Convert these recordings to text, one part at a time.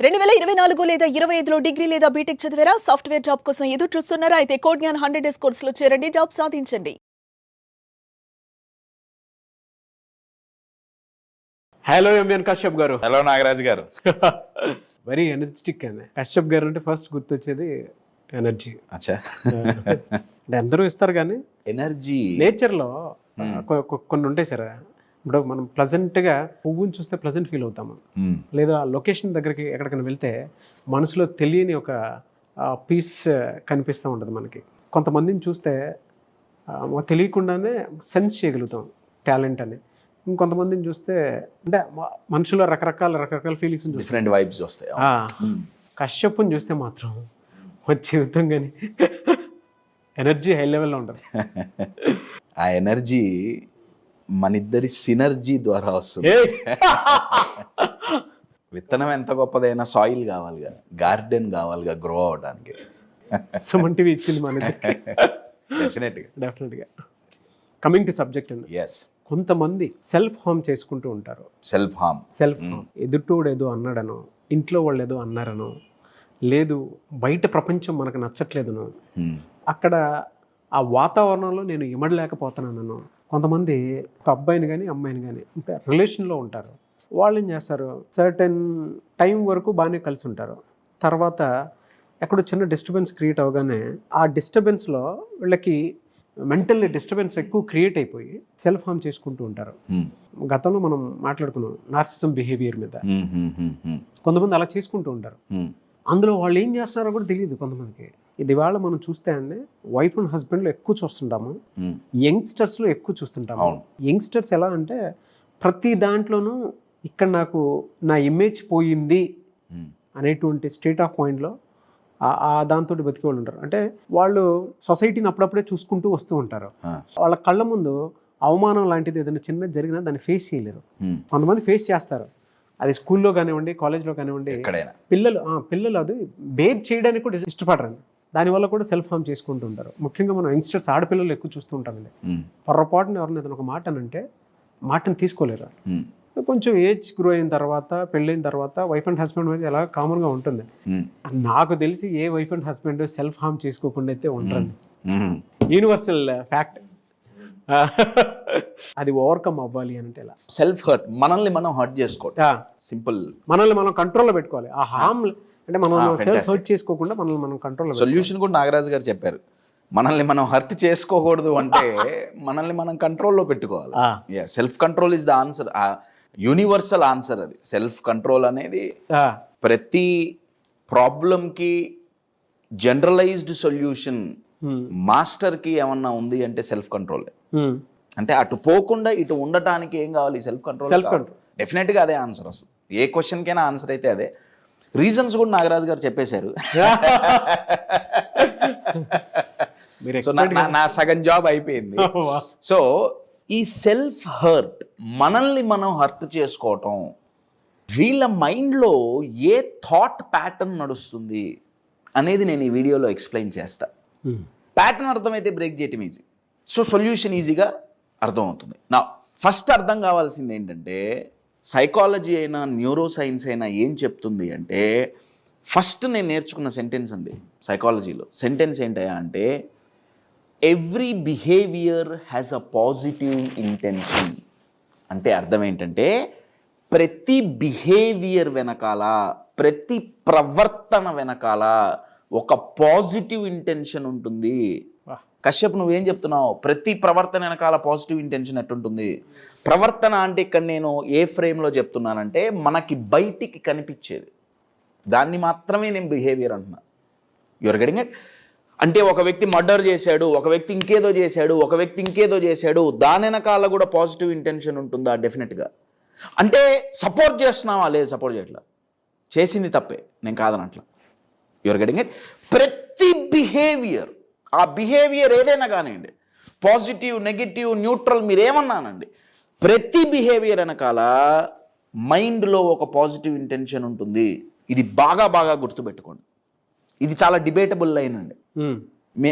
2024 లేదా 25లో డిగ్రీ లేదా బీటెక్ చదివారా? సాఫ్ట్వేర్ జాబ్ కోసం ఎదురు చూస్తున్నారా? అయితే కోడ్ జ్ఞాన్ 100 డేస్ కోర్సులో చేరండి, జాబ్ సాధించండి. హలో ఎంఎన్ కశ్యప్ గారు. హలో నాగరాజు గారు. వెరీ ఎనర్జెటిక్ అండి కశ్యప్ గారు అంటే ఫస్ట్ గుర్తొచ్చేది ఎనర్జీ. అచ్చా, అంటే అందరూ ఇస్తారు కానీ ఎనర్జీ నేచర్లో కొన్ని ఉంటాయి సార్. ఇప్పుడు మనం ప్లజెంట్గా పువ్వుని చూస్తే ప్లజెంట్ ఫీల్ అవుతాము, లేదా ఆ లొకేషన్ దగ్గరికి ఎక్కడికైనా వెళ్తే మనసులో తెలియని ఒక పీస్ కనిపిస్తూ ఉంటుంది మనకి. కొంతమందిని చూస్తే తెలియకుండానే సెన్స్ చేయగలుగుతాం టాలెంట్ అని. ఇంకొంతమందిని చూస్తే అంటే మనుషులో రకరకాల ఫీలింగ్స్ డిఫరెంట్ వైబ్స్ వస్తాయి. కశ్యప్ని చూస్తే మాత్రం జీవితం కానీ ఎనర్జీ హై లెవెల్లో ఉంటుంది. ఆ ఎనర్జీ మనిద్దరి సినర్జీ ద్వారా వస్తుంది. విత్తనం ఎంత గొప్పదైనా సాయిల్ కావాలిగా, గార్డెన్ కావాలిగా గ్రో అవడానికి. సుమంటివి ఇచ్చింది మనకి. డెఫినెట్గా. కమింగ్ టు సబ్జెక్ట్ అండి. ఎస్, కొంతమంది సెల్ఫ్ హార్మ్ చేసుకుంటూ ఉంటారు. Self harm. ఎదుటోడు ఏదో అన్నాడనో, ఇంట్లో వాళ్ళు ఏదో అన్నారనో, లేదు బయట ప్రపంచం మనకు నచ్చట్లేదనో, అక్కడ ఆ వాతావరణంలో నేను ఇమడలేకపోతున్నానో. కొంతమంది ఒక అబ్బాయిని కానీ అమ్మాయిని కానీ అంటే రిలేషన్లో ఉంటారు. వాళ్ళు ఏం చేస్తారు, సర్టెన్ టైం వరకు బాగానే కలిసి ఉంటారు. తర్వాత ఎక్కడో చిన్న డిస్టర్బెన్స్ క్రియేట్ అవగానే ఆ డిస్టర్బెన్స్లో వీళ్ళకి మెంటల్లీ డిస్టర్బెన్స్ ఎక్కువ క్రియేట్ అయిపోయి సెల్ఫ్ హార్మ్ చేసుకుంటూ ఉంటారు. గతంలో మనం మాట్లాడుకున్నాం నార్సిజం బిహేవియర్ మీద. కొంతమంది అలా చేసుకుంటూ ఉంటారు. అందులో వాళ్ళు ఏం చేస్తున్నారో కూడా తెలియదు కొంతమందికి. ఇది వాళ్ళ మనం చూస్తే అండి వైఫ్ అండ్ హస్బెండ్లో ఎక్కువ చూస్తుంటాము, యంగ్స్టర్స్లో ఎక్కువ చూస్తుంటాము. యంగ్స్టర్స్ ఎలా అంటే ప్రతి దాంట్లోనూ ఇక్కడ నాకు నా ఇమేజ్ పోయింది అనేటువంటి స్టేట్ ఆఫ్ మైండ్లో ఆ దాంతో బతికే వాళ్ళు ఉంటారు. అంటే వాళ్ళు సొసైటీని అప్పుడప్పుడే చూసుకుంటూ వస్తూ ఉంటారు. వాళ్ళ కళ్ళ ముందు అవమానం లాంటిది ఏదైనా చిన్నది జరిగినా దాన్ని ఫేస్ చేయలేరు. కొంతమంది ఫేస్ చేస్తారు, అది స్కూల్లో కానివ్వండి, కాలేజ్లో కానివ్వండి. పిల్లలు అది బేర్ చేయడానికి కూడా ఇష్టపడరండి. దానివల్ల కూడా సెల్ఫ్ హార్మ్ చేసుకుంటూ ఉంటారు. ముఖ్యంగా మనం యంగ్స్టర్స్ ఆడపిల్లలు ఎక్కువ చూస్తూ ఉంటామండి. పొరపాటున ఎవరిని ఏదైనా ఒక మాట అంటే మాటను తీసుకోలేరు. కొంచెం ఏజ్ గ్రో అయిన తర్వాత, పెళ్ళైన తర్వాత వైఫ్ అండ్ హస్బెండ్ మీద ఎలా కామన్గా ఉంటుంది. నాకు తెలిసి ఏ wife and husband self harm చేసుకోకుండా అయితే ఉంటుంది. Universal fact. అది ఓవర్కమ్ అవ్వాలి అంటే ఎలా సెల్ఫ్ హర్ట్, మనల్ని మనం హర్ట్ చేసుకోవాలి. సింపుల్, మనల్ని మనం కంట్రోల్లో పెట్టుకోవాలి. ఆ హార్మ్ అంటే మనం సెల్ఫ్ హర్ట్ చేసుకోకుండా మనల్ని మనం కంట్రోల్లో. సొల్యూషన్ కూడా నాగరాజు గారు చెప్పారు. మనల్ని మనం హర్ట్ చేసుకోకూడదు అంటే మనల్ని మనం కంట్రోల్లో పెట్టుకోవాలి. Self control is the answer, universal answer. అది సెల్ఫ్ కంట్రోల్ అనేది ప్రతి ప్రాబ్లంకి జనరలైజ్డ్ సొల్యూషన్. మాస్టర్కి ఏమన్నా ఉంది అంటే సెల్ఫ్ కంట్రోల్. అంటే అటు పోకుండా ఇటు ఉండటానికి ఏం కావాలి? Self control. డెఫినెట్గా అదే ఆన్సర్. అసలు ఏ క్వశ్చన్కైనా ఆన్సర్ అయితే అదే. రీజన్స్ కూడా నాగరాజు గారు చెప్పేశారు. సో నా సగం జాబ్ అయిపోయింది. సో ఈ సెల్ఫ్ హర్ట్, మనల్ని మనం హర్ట్ చేసుకోవటం, వీళ్ళ మైండ్లో ఏ థాట్ ప్యాటర్న్ నడుస్తుంది అనేది నేను ఈ వీడియోలో ఎక్స్ప్లెయిన్ చేస్తా. ప్యాటర్న్ అర్థమైతే బ్రేక్ చేయటం ఈజీ, సో సొల్యూషన్ ఈజీగా అర్థమవుతుంది. నా ఫస్ట్ అర్థం కావాల్సింది ఏంటంటే, సైకాలజీ అయినా న్యూరో సైన్స్ అయినా ఏం చెప్తుంది అంటే, ఫస్ట్ నేను నేర్చుకున్న సెంటెన్స్ అండి సైకాలజీలో. సెంటెన్స్ ఏంటయ్యా అంటే, every behaviour has a positive intention. అంటే అర్థం ఏంటంటే, ప్రతి బిహేవియర్ వెనకాల, ప్రతి ప్రవర్తన వెనకాల ఒక పాజిటివ్ ఇంటెన్షన్ ఉంటుంది. కశ్యప్, నువ్వేం చెప్తున్నావు? ప్రతి ప్రవర్తన వెనకాల పాజిటివ్ ఇంటెన్షన్ ఎట్టుంటుంది? ప్రవర్తన అంటే ఇక్కడ నేను ఏ ఫ్రేమ్లో చెప్తున్నానంటే, మనకి బయటికి కనిపించేది, దాన్ని మాత్రమే నేను బిహేవియర్ అంటున్నా. Your getting it? అంటే ఒక వ్యక్తి మర్డర్ చేశాడు, ఒక వ్యక్తి ఇంకేదో చేశాడు, ఒక వ్యక్తి ఇంకేదో చేశాడు, దాని వెనకాల కూడా పాజిటివ్ ఇంటెన్షన్ ఉంటుందా? డెఫినెట్గా. అంటే సపోర్ట్ చేస్తున్నావా? లేదు, సపోర్ట్ చేయట్లా, చేసింది తప్పే, నేను కాదనట్లా. Your getting it? ప్రతి బిహేవియర్, ఆ బిహేవియర్ ఏదైనా కానివ్వండి, పాజిటివ్, నెగిటివ్, న్యూట్రల్, మీరేమన్నానండి, ప్రతి బిహేవియర్ వెనకాల మైండ్లో ఒక పాజిటివ్ ఇంటెన్షన్ ఉంటుంది. ఇది బాగా గుర్తుపెట్టుకోండి. ఇది చాలా డిబేటబుల్ లైన్ అండి.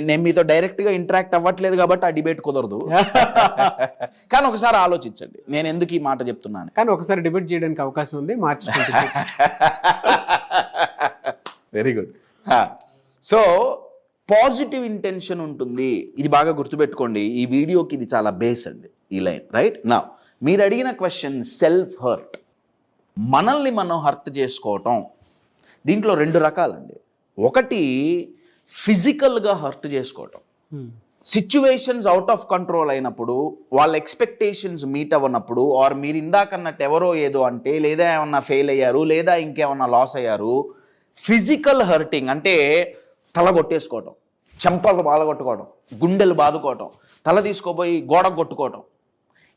నేను మీతో డైరెక్ట్గా ఇంటరాక్ట్ అవ్వట్లేదు కాబట్టి ఆ డిబేట్ కుదరదు. కానీ ఒకసారి ఆలోచించండి నేను ఎందుకు ఈ మాట చెప్తున్నాను. కానీ ఒకసారి డిబేట్ చేయడానికి అవకాశం ఉంది, మార్చుకుంటే very good. So positive intention ఉంటుంది, ఇది బాగా గుర్తుపెట్టుకోండి. ఈ వీడియోకి ఇది చాలా బేస్ అండి ఈ లైన్, రైట్? నా మీరు అడిగిన క్వశ్చన్ సెల్ఫ్ హర్ట్, మనల్ని మనం హర్ట్ చేసుకోవటం. దీంట్లో 2 రకాలండి. ఒకటి ఫిజికల్గా హర్ట్ చేసుకోవటం, సిచ్యువేషన్స్ అవుట్ ఆఫ్ కంట్రోల్ అయినప్పుడు, వాళ్ళ ఎక్స్పెక్టేషన్స్ మీట్ అవ్వనప్పుడు, ఆర్ మీరు ఇందాకన్నట్టు ఎవరో ఏదో అంటే, లేదా ఏమన్నా ఫెయిల్ అయ్యారు, లేదా ఇంకేమన్నా లాస్ అయ్యారు. ఫిజికల్ హర్టింగ్ అంటే తల కొట్టేసుకోవటం, చెంపలు బాధగొట్టుకోవడం, గుండెలు బాదుకోవటం, తల తీసుకోపోయి గోడకు కొట్టుకోవటం,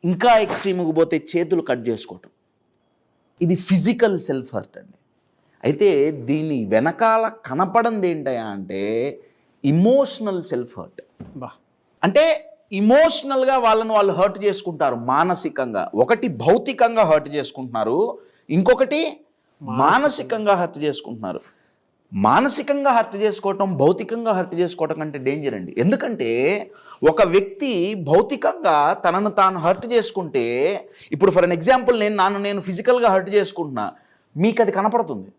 ఇంకా ఎక్స్ట్రీమ్కి పోతే చేతులు కట్ చేసుకోవటం. ఇది ఫిజికల్ సెల్ఫ్ హర్ట్ అండి. అయితే దీని వెనకాల కనపడంది ఏంటయా అంటే ఇమోషనల్ సెల్ఫ్ హర్ట్. అంటే ఇమోషనల్గా వాళ్ళను వాళ్ళు హర్ట్ చేసుకుంటారు మానసికంగా. ఒకటి భౌతికంగా హర్ట్ చేసుకుంటున్నారు, ఇంకొకటి మానసికంగా హర్ట్ చేసుకుంటున్నారు. మానసికంగా హర్ట్ చేసుకోవటం, భౌతికంగా హర్ట్ చేసుకోవటం కంటే డేంజర్ అండి. ఎందుకంటే ఒక వ్యక్తి భౌతికంగా తనను తాను హర్ట్ చేసుకుంటే, ఇప్పుడు ఫర్ అన్ ఎగ్జాంపుల్ నేను ఫిజికల్గా హర్ట్ చేసుకుంటున్నా, మీకు అది కనపడుతుంది.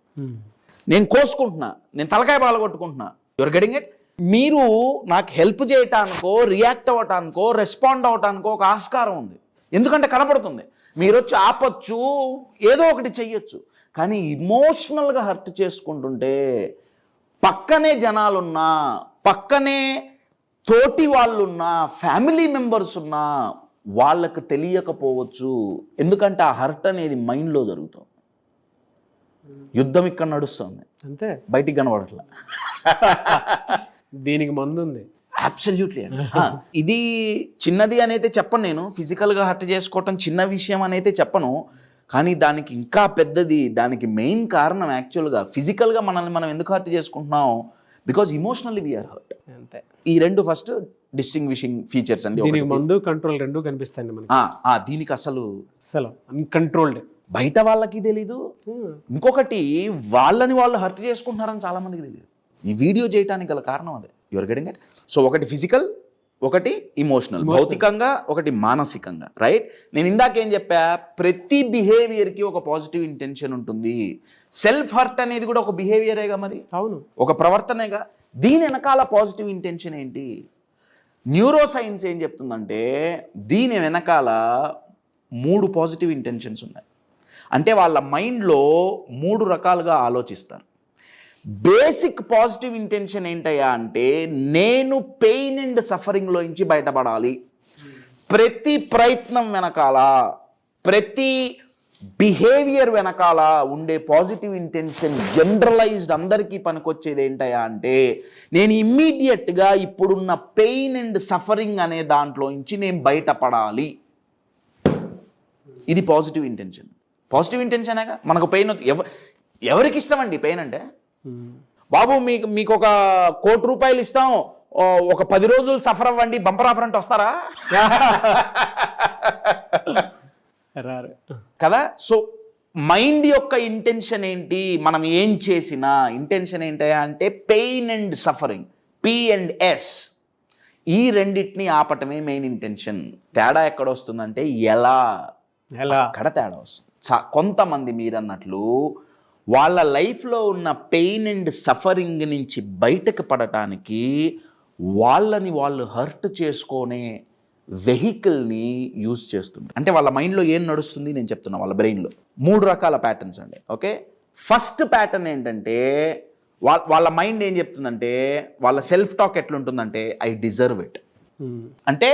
నేను కోసుకుంటున్నా, నేను తలకాయ బాలగొట్టుకుంటున్నా, యువర్ గెటింగ్ ఇట్. మీరు నాకు హెల్ప్ చేయటానికో, రియాక్ట్ అవ్వటానికో, రెస్పాండ్ అవ్వటానికో ఒక ఆస్కారం ఉంది, ఎందుకంటే కనపడుతుంది. మీరు వచ్చి ఆపచ్చు, ఏదో ఒకటి చెయ్యొచ్చు. కానీ ఇమోషనల్గా హర్ట్ చేసుకుంటుంటే పక్కనే జనాలున్నా, పక్కనే తోటి వాళ్ళున్నా, ఫ్యామిలీ మెంబర్స్ ఉన్నా వాళ్ళకు తెలియకపోవచ్చు. ఎందుకంటే ఆ హర్ట్ అనేది మైండ్లో జరుగుతుంది. యుద్ధం ఇక్కడ నడుస్తుంది, అంతే, బయటికి కనబడట్లా. దీనికి మందు ఉంది. అబ్సల్యూట్లీ. ఇది చిన్నది అనైతే చెప్పను, నేను ఫిజికల్గా హర్ట్ చేసుకోవటం చిన్న విషయం అనైతే చెప్పను. కానీ దానికి ఇంకా పెద్దది, దానికి మెయిన్ కారణం యాక్చువల్గా ఫిజికల్గా మనల్ని మనం ఎందుకు హర్ట్ చేసుకుంటున్నాం, బికాజ్ ఇమోషనల్లీ వీఆర్ హర్ట్. అంతే. ఈ 2 ఫస్ట్ డిస్టింగ్విషింగ్ ఫీచర్స్ అండి. దీనికి మందు కంట్రోల్ 2 కనిపిస్తాయండి మనకి. దీనికి అసలు అన్కంట్రోల్డ్, బయట వాళ్ళకి తెలీదు, ఇంకొకటి వాళ్ళని వాళ్ళు హర్ట్ చేసుకుంటున్నారని చాలా మందికి తెలియదు. ఈ వీడియో చేయడానికి గల కారణం అదే. Your getting it. సో ఒకటి ఫిజికల్, ఒకటి ఇమోషనల్, భౌతికంగా, ఒకటి మానసికంగా, రైట్? నేను ఇందాకేం చెప్పా, ప్రతి బిహేవియర్కి ఒక పాజిటివ్ ఇంటెన్షన్ ఉంటుంది. సెల్ఫ్ హర్ట్ అనేది కూడా ఒక బిహేవియరేగా, మరి అవును, ఒక ప్రవర్తనేగా. దీని వెనకాల పాజిటివ్ ఇంటెన్షన్ ఏంటి? న్యూరో సైన్స్ ఏం చెప్తుందంటే దీని వెనకాల 3 పాజిటివ్ ఇంటెన్షన్స్ ఉన్నాయి. అంటే వాళ్ళ మైండ్లో 3 రకాలుగా ఆలోచిస్తారు. బేసిక్ పాజిటివ్ ఇంటెన్షన్ ఏంటయ్యా అంటే నేను పెయిన్ అండ్ సఫరింగ్లో నుంచి బయటపడాలి. ప్రతి ప్రయత్నం వెనకాల, ప్రతి బిహేవియర్ వెనకాల ఉండే పాజిటివ్ ఇంటెన్షన్ జనరలైజ్డ్ అందరికీ పనికొచ్చేది ఏంటయ్యా అంటే నేను ఇమ్మీడియట్గా ఇప్పుడున్న పెయిన్ అండ్ సఫరింగ్ అనే దాంట్లో నుంచి నేను బయటపడాలి. ఇది పాజిటివ్ ఇంటెన్షన్. పాజిటివ్ ఇంటెన్షనేగా మనకు పెయిన్. ఎవరికి ఇష్టం అండి పెయిన్ అంటే? బాబు మీకు ఒక 1 కోటి రూపాయలు ఇస్తాం, ఒక 10 రోజులు సఫర్ అవ్వండి, బంపర్ ఆఫర్ అంటే వస్తారా? కదా. సో మైండ్ యొక్క ఇంటెన్షన్ ఏంటి, మనం ఏం చేసినా ఇంటెన్షన్ ఏంటయా అంటే పెయిన్ అండ్ సఫరింగ్, P&S, ఈ రెండింటిని ఆపటమే మెయిన్ ఇంటెన్షన్. తేడా ఎక్కడ వస్తుందంటే ఎలా అక్కడ తేడా వస్తుంది. కొంతమంది మీరన్నట్లు వాళ్ళ లైఫ్లో ఉన్న పెయిన్ అండ్ సఫరింగ్ నుంచి బయటకు పడటానికి వాళ్ళని వాళ్ళు హర్ట్ చేసుకునే వెహికల్ని యూజ్ చేస్తుంటారు. అంటే వాళ్ళ మైండ్లో ఏం నడుస్తుంది నేను చెప్తున్నా. వాళ్ళ బ్రెయిన్లో 3 రకాల ప్యాటర్న్స్ అండి. ఓకే, ఫస్ట్ ప్యాటర్న్ ఏంటంటే వాళ్ళ మైండ్ ఏం చెప్తుందంటే, వాళ్ళ సెల్ఫ్ టాక్ ఎట్లుంటుందంటే ఐ డిజర్వ్ ఇట్. అంటే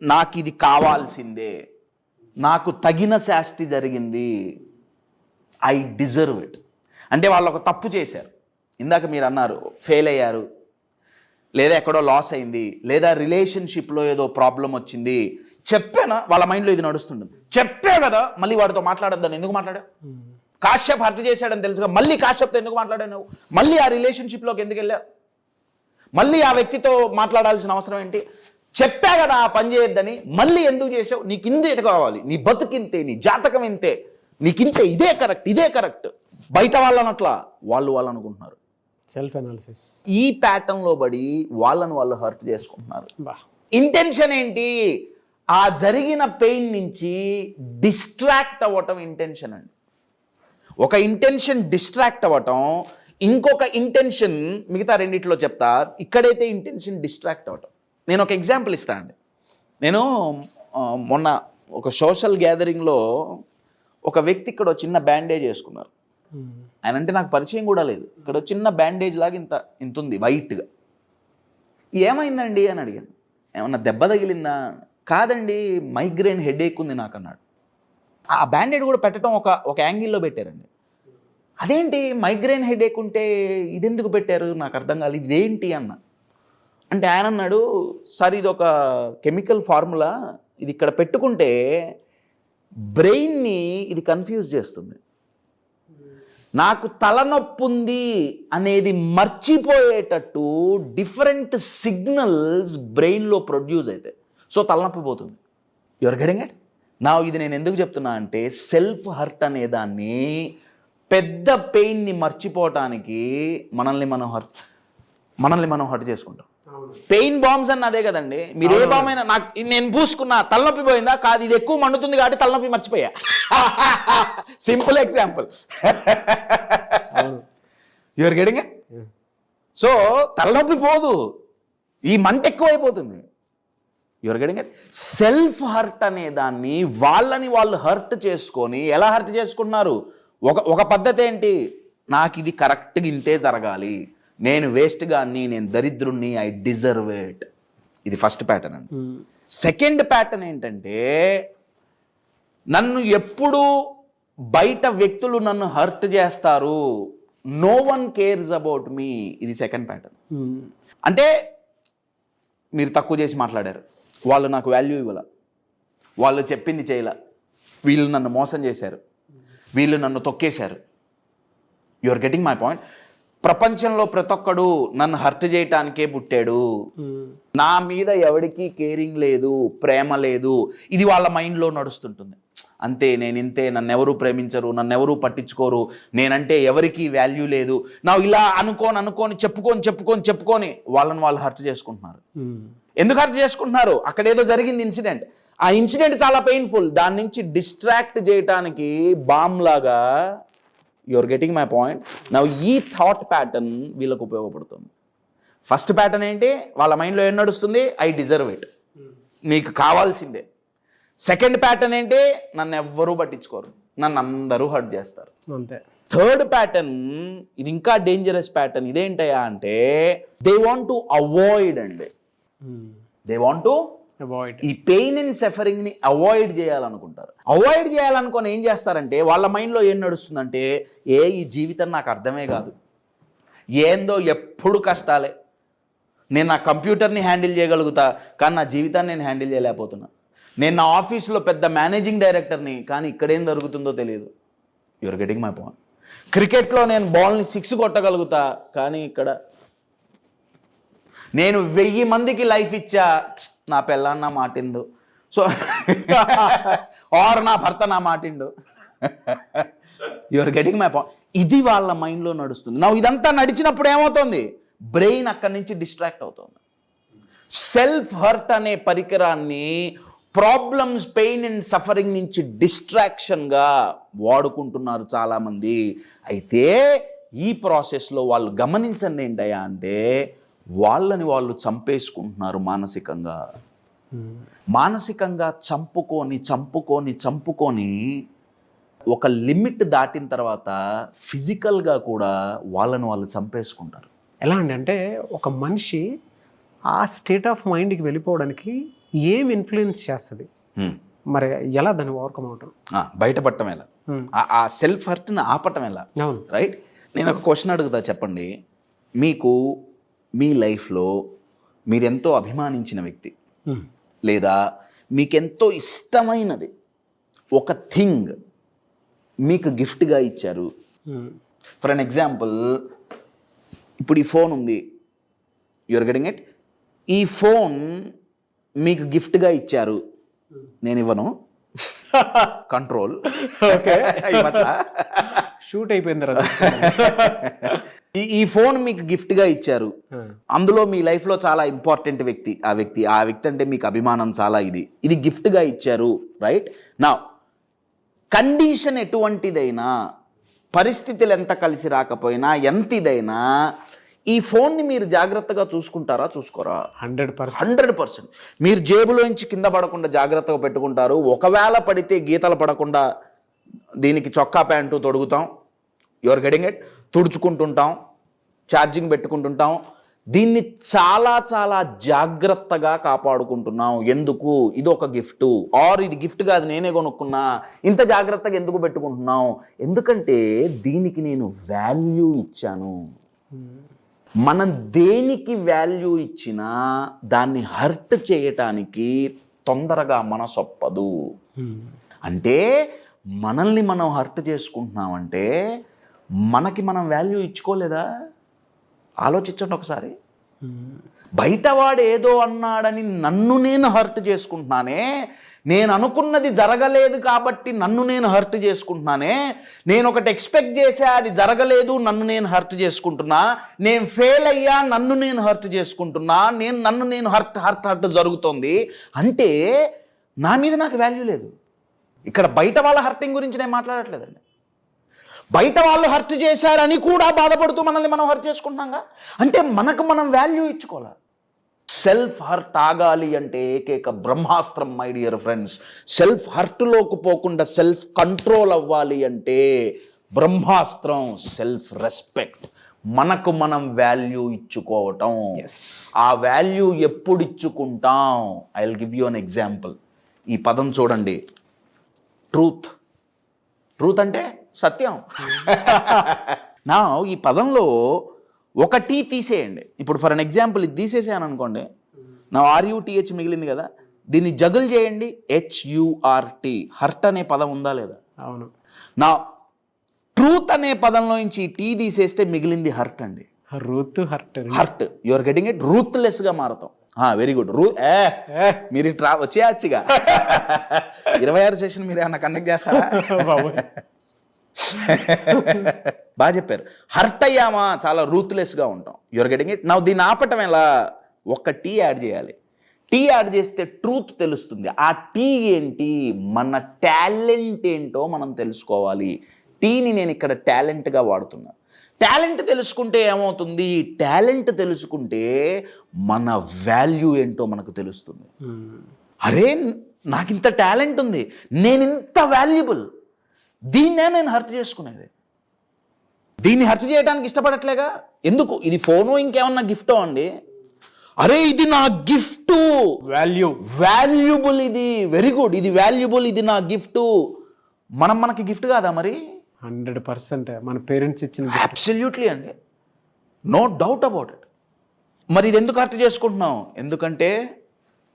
నాకు ఇది కావాల్సిందే, నాకు తగిన శాస్తి జరిగింది, ఐ డిజర్వ్ ఇట్. అంటే వాళ్ళు ఒక తప్పు చేశారు, ఇందాక మీరు అన్నారు ఫెయిల్ అయ్యారు, లేదా ఎక్కడో లాస్ అయింది, లేదా రిలేషన్షిప్లో ఏదో ప్రాబ్లం వచ్చింది. చెప్పానా? వాళ్ళ మైండ్లో ఇది నడుస్తుంటుంది. చెప్పా కదా మళ్ళీ వాడితో మాట్లాడొద్దని ఎందుకు మాట్లాడావు? కాశ్యప్ హర్ట్ చేశాడని తెలుసుగా మళ్ళీ కాశ్యప్తో ఎందుకు మాట్లాడావు నువ్వు? మళ్ళీ ఆ రిలేషన్షిప్లోకి ఎందుకు వెళ్ళావు? మళ్ళీ ఆ వ్యక్తితో మాట్లాడాల్సిన అవసరం ఏంటి? చెప్పా కదా ఆ పని చేయొద్దని, మళ్ళీ ఎందుకు చేసావు? నీకు ఇంతే కావాలి, నీ బతుకింతే, నీ జాతకం ఇంతే, నీకింతే, ఇదే కరెక్ట్, ఇదే కరెక్ట్. బయట వాళ్ళనట్లా వాళ్ళు అనుకుంటున్నారు. Self analysis. ఈ ప్యాటర్న్లో పడి వాళ్ళను వాళ్ళు హర్ట్ చేసుకుంటున్నారు. ఇంటెన్షన్ ఏంటి? ఆ జరిగిన పెయిన్ నుంచి డిస్ట్రాక్ట్ అవ్వటం ఇంటెన్షన్ అండి. ఒక ఇంటెన్షన్ డిస్ట్రాక్ట్ అవ్వటం, ఇంకొక ఇంటెన్షన్ మిగతా రెండిట్లో చెప్తా. ఇక్కడైతే ఇంటెన్షన్ డిస్ట్రాక్ట్ అవటం. నేను ఒక ఎగ్జాంపుల్ ఇస్తాను అండి. నేను మొన్న ఒక సోషల్ గ్యాదరింగ్లో ఒక వ్యక్తి ఇక్కడ ఒక చిన్న బ్యాండేజ్ వేసుకున్నారు. ఆయన అంటే నాకు పరిచయం కూడా లేదు. ఇక్కడ ఒక చిన్న బ్యాండేజ్ లాగా ఇంత ఉంది వైట్గా. ఏమైందండి అని అడిగాను. ఏమన్నా దెబ్బ తగిలిందా? కాదండి, మైగ్రేన్ హెడేక్ ఉంది నాకు అన్నాడు. ఆ బ్యాండేడ్ కూడా పెట్టడం ఒక యాంగిల్లో పెట్టారండి. అదేంటి మైగ్రేన్ హెడేక్ ఉంటే ఇదెందుకు పెట్టారు నాకు అర్థం కాదు, ఇదేంటి అన్న. అంటే ఆయన అన్నాడు, సార్ ఇది ఒక కెమికల్ ఫార్ములా, ఇది ఇక్కడ పెట్టుకుంటే బ్రెయిన్ని ఇది కన్ఫ్యూజ్ చేస్తుంది. నాకు తలనొప్పి ఉంది అనేది మర్చిపోయేటట్టు డిఫరెంట్ సిగ్నల్స్ బ్రెయిన్లో ప్రొడ్యూస్ అవుతాయి. సో తలనొప్పి పోతుంది. Your getting it? నా ఇది నేను ఎందుకు చెప్తున్నా అంటే సెల్ఫ్ హర్ట్ అనే దాన్ని, పెద్ద పెయిన్ని మర్చిపోవటానికి మనల్ని మనం హర్ట్ చేసుకుంటాం. పెయిన్ బాంబ్స్ అన్న అదే కదండి. మీరు ఏ బాంబ్ అయినా, నాకు నేను పూసుకున్నా తలనొప్పి పోయిందా? కాదు, ఇది ఎక్కువ మండుతుంది కాబట్టి తలనొప్పి మర్చిపోయా. Simple example. Your getting it? So తలనొప్పి పోదు, ఈ మంట ఎక్కువైపోతుంది. Your getting it? Self hurt అనే దాన్ని వాళ్ళని వాళ్ళు హర్ట్ చేసుకొని ఎలా హర్ట్ చేసుకుంటున్నారు? ఒక పద్ధతి ఏంటి, నాకు ఇది కరెక్ట్గా ఇంతే జరగాలి, నేను వేస్ట్ గాని, నేను దరిద్రుణ్ణి, ఐ డిజర్వ్ ఇట్. ఇది ఫస్ట్ ప్యాటర్న్ అండి. సెకండ్ ప్యాటర్న్ ఏంటంటే, నన్ను ఎప్పుడు బయట వ్యక్తులు నన్ను హర్ట్ చేస్తారు, no one cares about me. ఇది సెకండ్ ప్యాటర్న్. అంటే మీరు తక్కువ చేసి మాట్లాడారు, వాళ్ళు నాకు వాల్యూ ఇవ్వాల, వాళ్ళు చెప్పింది చేయలే, వీళ్ళు నన్ను మోసం చేశారు, వీళ్ళు నన్ను తొక్కేశారు. Your getting my point? ప్రపంచంలో ప్రతి ఒక్కడు నన్ను హర్ట్ చేయటానికే పుట్టాడు, నా మీద ఎవరికి కేరింగ్ లేదు, ప్రేమ లేదు, ఇది వాళ్ళ మైండ్లో నడుస్తుంటుంది. అంతే, నేను ఇంతే, నన్ను ఎవరు ప్రేమించరు, నన్ను ఎవరు పట్టించుకోరు, నేనంటే ఎవరికి వాల్యూ లేదు. నా ఇలా అనుకోని చెప్పుకొని వాళ్ళని వాళ్ళు హర్ట్ చేసుకుంటున్నారు. ఎందుకు హర్ట్ చేసుకుంటున్నారు? అక్కడేదో జరిగింది ఇన్సిడెంట్, ఆ ఇన్సిడెంట్ చాలా పెయిన్ఫుల్, దాని నుంచి డిస్ట్రాక్ట్ చేయటానికి బాంబ్ లాగా. Your getting my point? నా ఈ థాట్ ప్యాటర్న్ వీళ్ళకు ఉపయోగపడుతుంది. ఫస్ట్ ప్యాటర్న్ ఏంటి, వాళ్ళ మైండ్లో ఏం నడుస్తుంది, ఐ డిజర్వ్ ఇట్, నీకు కావాల్సిందే. సెకండ్ ప్యాటర్న్ ఏంటి, నన్ను ఎవ్వరూ పట్టించుకోరు, నన్ను అందరూ హర్ట్ చేస్తారు. అంతే. థర్డ్ ప్యాటర్న్, ఇది ఇంకా డేంజరస్ ప్యాటర్న్. ఇదేంటయా అంటే, దే వాంట్ టు అవాయిడ్ అండి. They want to avoid. ఈ పెయిన్ అండ్ సఫరింగ్ ని అవాయిడ్ చేయాలనుకుంటారు. అవాయిడ్ చేయాలనుకొని ఏం చేస్తారంటే, వాళ్ళ మైండ్లో ఏం నడుస్తుందంటే, ఈ జీవితం నాకు అర్థమే కాదు, ఏందో ఎప్పుడు కష్టాలే, నేను నా కంప్యూటర్ని హ్యాండిల్ చేయగలుగుతా కానీ నా జీవితాన్ని నేను హ్యాండిల్ చేయలేకపోతున్నా, నేను నా ఆఫీస్లో పెద్ద మేనేజింగ్ డైరెక్టర్ని కానీ ఇక్కడేం జరుగుతుందో తెలియదు. Your getting my point? క్రికెట్లో నేను బాల్ని 6 కొట్టగలుగుతా కానీ ఇక్కడ నేను 1000 మందికి లైఫ్ ఇచ్చా, నా పెళ్ళాన్న మాటిండు, సో ఆర్ నా భర్త నా మాటిండు. Your getting my point? ఇది వాళ్ళ మైండ్లో నడుస్తుంది. నా ఇదంతా నడిచినప్పుడు ఏమవుతుంది, బ్రెయిన్ అక్కడి నుంచి డిస్ట్రాక్ట్ అవుతుంది. సెల్ఫ్ హర్ట్ అనే పరికరాన్ని ప్రాబ్లమ్స్, పెయిన్ అండ్ సఫరింగ్ నుంచి డిస్ట్రాక్షన్గా వాడుకుంటున్నారు చాలామంది. అయితే ఈ ప్రాసెస్లో వాళ్ళు గమనించింది ఏంటయ్యా అంటే, వాళ్ళని వాళ్ళు చంపేసుకుంటున్నారు మానసికంగా. మానసికంగా చంపుకొని ఒక లిమిట్ దాటిన తర్వాత ఫిజికల్గా కూడా వాళ్ళని వాళ్ళు చంపేసుకుంటారు. ఎలా అంటే, ఒక మనిషి ఆ స్టేట్ ఆఫ్ మైండ్కి వెళ్ళిపోవడానికి ఏం ఇన్ఫ్లుయెన్స్ చేస్తుంది, మరి ఎలా దాన్ని ఓవర్కమ్ అవటం, బయటపడటం ఎలా, ఆ సెల్ఫ్ హర్ట్ని ఆపటం ఎలా? రైట్. నేను ఒక క్వశ్చన్ అడుగుతా, చెప్పండి. మీకు మీ లైఫ్లో మీరెంతో అభిమానించిన వ్యక్తి లేదా మీకెంతో ఇష్టమైనది ఒక థింగ్ మీకు గిఫ్ట్గా ఇచ్చారు. ఫర్ అన్ ఎగ్జాంపుల్, ఇప్పుడు ఈ ఫోన్ ఉంది, యువర్ గెటింగ్ ఇట్? ఈ ఫోన్ మీకు గిఫ్ట్గా ఇచ్చారు, నేను ఇవ్వను, కంట్రోల్. ఓకే, షూట్ అయిపోయింది. ఈ ఫోన్ మీకు గిఫ్ట్గా ఇచ్చారు, అందులో మీ లైఫ్లో చాలా ఇంపార్టెంట్ వ్యక్తి, ఆ వ్యక్తి అంటే మీకు అభిమానం చాలా, ఇది గిఫ్ట్గా ఇచ్చారు. రైట్. నా కండిషన్ ఎటువంటిదైనా పరిస్థితులు ఎంత కలిసి రాకపోయినా ఎంత ఇదైనా ఈ ఫోన్ని మీరు జాగ్రత్తగా చూసుకుంటారా చూసుకోరా? 100%. మీరు జేబులోంచి కింద పడకుండా జాగ్రత్తగా పెట్టుకుంటారు. ఒకవేళ పడితే గీతలు పడకుండా దీనికి చొక్కా ప్యాంటు తొడుగుతాం, యువర్ గెటింగ్ ఇట్, తుడుచుకుంటుంటాం, ఛార్జింగ్ పెట్టుకుంటుంటాం. దీన్ని చాలా చాలా జాగ్రత్తగా కాపాడుకుంటున్నాం. ఎందుకు? ఇది ఒక గిఫ్ట్, ఆర్ ఇది గిఫ్ట్ కాదు నేనే కొనుక్కున్నా, ఇంత జాగ్రత్తగా ఎందుకు పెట్టుకుంటున్నాం? ఎందుకంటే దీనికి నేను వాల్యూ ఇచ్చాను. మనం దేనికి వాల్యూ ఇచ్చినా దాన్ని హర్ట్ చేయటానికి తొందరగా మనసొప్పదు. అంటే మనల్ని మనం హర్ట్ చేసుకుంటున్నామంటే మనకి మనం వాల్యూ ఇచ్చుకోలేదా? ఆలోచించండి ఒకసారి. బయటవాడు ఏదో అన్నాడని నన్ను నేను హర్ట్ చేసుకుంటున్నానే, నేను అనుకున్నది జరగలేదు కాబట్టి నన్ను నేను హర్ట్ చేసుకుంటున్నానే, నేను ఒకటి ఎక్స్పెక్ట్ చేసా అది జరగలేదు నన్ను నేను హర్ట్ చేసుకుంటున్నా, నేను ఫెయిల్ అయ్యా నన్ను నేను హర్ట్ చేసుకుంటున్నా, నన్ను నేను హర్ట్ జరుగుతోంది అంటే నా మీద నాకు వాల్యూ లేదు. ఇక్కడ బయట వాళ్ళ హర్టింగ్ గురించి నేను మాట్లాడట్లేదండి. బయట వాళ్ళు హర్ట్ చేశారని కూడా బాధపడుతూ మనల్ని మనం హర్ట్ చేసుకుంటున్నాగా, అంటే మనకు మనం వాల్యూ ఇచ్చుకోవాలి. సెల్ఫ్ హర్ట్ ఆగాలి అంటే ఏకైక బ్రహ్మాస్త్రం మై డియర్ ఫ్రెండ్స్. సెల్ఫ్ హర్ట్లోకి పోకుండా సెల్ఫ్ కంట్రోల్ అవ్వాలి అంటే బ్రహ్మాస్త్రం సెల్ఫ్ రెస్పెక్ట్. మనకు మనం వాల్యూ ఇచ్చుకోవటం. ఆ వాల్యూ ఎప్పుడు ఇచ్చుకుంటాం? I will give you an example. ఈ పదం చూడండి, ట్రూత్. ట్రూత్ అంటే సత్యం. నా ఈ పదంలో ఒక టీ తీసేయండి. ఇప్పుడు ఫర్ అన్ ఎగ్జాంపుల్ ఇది తీసేసాను అనుకోండి, నా RUTH మిగిలింది కదా, దీన్ని జగుల్ చేయండి, HURT. హర్ట్ అనే పదం ఉందా లేదా? అవును. నా ట్రూత్ అనే పదంలో నుంచి టీ తీసేస్తే మిగిలింది హర్ట్ అండి. Hurt, your getting it. రూత్లెస్గా మారుతాం. Very good. మీరు వచ్చేయచ్చుగా 26 సెషన్ మీరు ఏమన్నా కండక్ట్ చేస్తారా? బాగా చెప్పారు. హర్ట్ అయ్యామా చాలా రూత్లెస్గా ఉంటాం. Your getting it. నా దీన్ని ఆపటం ఎలా? ఒక్క టీ యాడ్ చేయాలి. టీ యాడ్ చేస్తే ట్రూత్ తెలుస్తుంది. ఆ టీ ఏంటి? మన టాలెంట్ ఏంటో మనం తెలుసుకోవాలి. టీని నేను ఇక్కడ టాలెంట్గా వాడుతున్నా. టాలెంట్ తెలుసుకుంటే ఏమవుతుంది? టాలెంట్ తెలుసుకుంటే మన వాల్యూ ఏంటో మనకు తెలుస్తుంది. అరే నాకు ఇంత టాలెంట్ ఉంది, నేను ఇంత వాల్యుబుల్, దీన్నే నేను హర్ట్ చేసుకునేది. దీన్ని హర్ట్ చేయడానికి ఇష్టపడట్లేగా. ఎందుకు? ఇది ఫోను ఇంకేమన్నా గిఫ్టో అండి? అరే ఇది నా గిఫ్ట్, వాల్యుబుల్, ఇది వెరీ గుడ్, ఇది వాల్యుబుల్, ఇది నా గిఫ్ట్. మనకి గిఫ్ట్ కాదా మరి? 100% మన పేరెంట్స్ ఇచ్చిన. అబ్సల్యూట్లీ అండి, నో డౌట్ అబౌట్ ఇట్. మరి ఇది ఎందుకు హర్ట్ చేసుకుంటున్నాం? ఎందుకంటే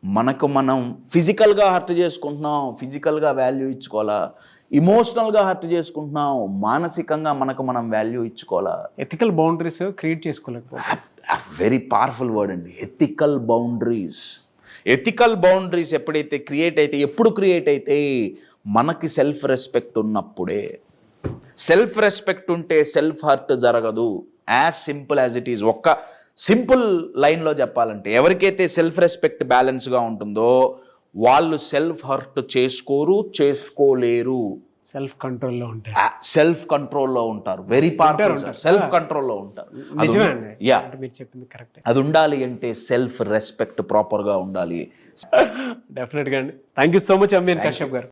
మనకు మనం ఫిజికల్గా హర్ట్ చేసుకుంటున్నాం, ఫిజికల్గా వాల్యూ ఇచ్చుకోవాలా. ఇమోషనల్గా హర్ట్ చేసుకుంటున్నాం, మానసికంగా మనకు మనం వాల్యూ ఇచ్చుకోవాలా. ఎథికల్ బౌండరీస్ క్రియేట్ చేసుకోలేకపోతే. వెరీ పవర్ఫుల్ వర్డ్ అండి, ఎథికల్ బౌండరీస్. ఎథికల్ బౌండరీస్ ఎప్పుడైతే క్రియేట్ అయితే, ఎప్పుడు క్రియేట్ అయితే? మనకి సెల్ఫ్ రెస్పెక్ట్ ఉన్నప్పుడే. సెల్ఫ్ రెస్పెక్ట్ ఉంటే సెల్ఫ్ హర్ట్ జరగదు. As simple as it is. ఒక్క సింపుల్ లైన్లో చెప్పాలంటే, ఎవరికైతే సెల్ఫ్ రెస్పెక్ట్ బ్యాలెన్స్గా ఉంటుందో వాళ్ళు సెల్ఫ్ హర్ట్ చేసుకోలేరు. సెల్ఫ్ కంట్రోల్లో ఉంటారు. సెల్ఫ్ కంట్రోల్లో ఉంటారు. Very powerful. సెల్ఫ్ కంట్రోల్లో ఉంటారు. యా, మీరు చెప్పింది కరెక్ట్. అది ఉండాలి అంటే సెల్ఫ్ రెస్పెక్ట్ ప్రాపర్గా ఉండాలి. డెఫినెట్గా అండి. Thank you so much Aamir Kashyap గారు.